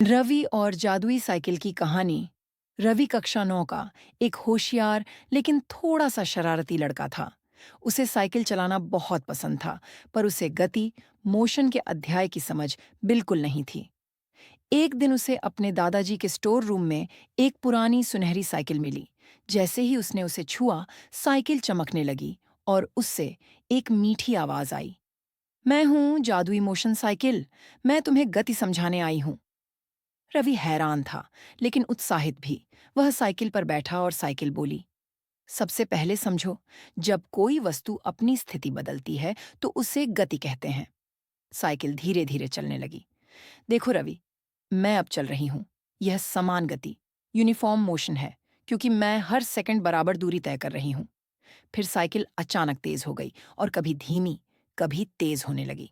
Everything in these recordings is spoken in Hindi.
रवि और जादुई साइकिल की कहानी। रवि कक्षा 9 का एक होशियार लेकिन थोड़ा सा शरारती लड़का था। उसे साइकिल चलाना बहुत पसंद था, पर उसे गति, मोशन के अध्याय की समझ बिल्कुल नहीं थी। एक दिन उसे अपने दादाजी के स्टोर रूम में एक पुरानी सुनहरी साइकिल मिली। जैसे ही उसने उसे छुआ, साइकिल चमकने लगी और उससे एक मीठी आवाज आई। मैं हूँ जादुई मोशन साइकिल, मैं तुम्हें गति समझाने आई हूँ। रवि हैरान था, लेकिन उत्साहित भी। वह साइकिल पर बैठा और साइकिल बोली, सबसे पहले समझो, जब कोई वस्तु अपनी स्थिति बदलती है तो उसे गति कहते हैं। साइकिल धीरे धीरे चलने लगी। देखो रवि, मैं अब चल रही हूं। यह समान गति, यूनिफॉर्म मोशन है, क्योंकि मैं हर सेकंड बराबर दूरी तय कर रही हूं। फिर साइकिल अचानक तेज हो गई और कभी धीमी, कभी तेज होने लगी।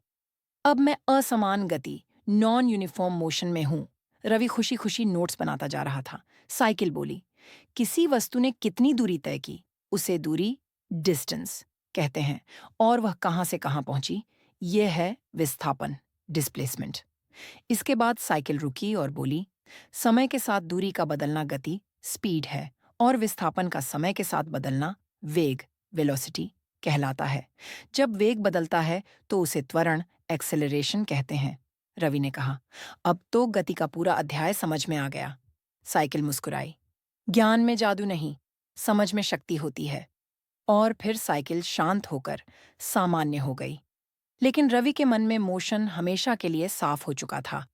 अब मैं असमान गति, नॉन यूनिफॉर्म मोशन में हूं। रवि खुशी खुशी नोट्स बनाता जा रहा था। साइकिल बोली, किसी वस्तु ने कितनी दूरी तय की, उसे दूरी, डिस्टेंस कहते हैं। और वह कहां से कहां पहुंची, यह है विस्थापन, डिस्प्लेसमेंट। इसके बाद साइकिल रुकी और बोली, समय के साथ दूरी का बदलना गति, स्पीड है, और विस्थापन का समय के साथ बदलना वेग, वेलोसिटी कहलाता है। जब वेग बदलता है तो उसे त्वरण, एक्सेलरेशन कहते हैं। रवि ने कहा, अब तो गति का पूरा अध्याय समझ में आ गया। साइकिल मुस्कुराई, ज्ञान में जादू नहीं, समझ में शक्ति होती है। और फिर साइकिल शांत होकर सामान्य हो गई। लेकिन रवि के मन में मोशन हमेशा के लिए साफ हो चुका था।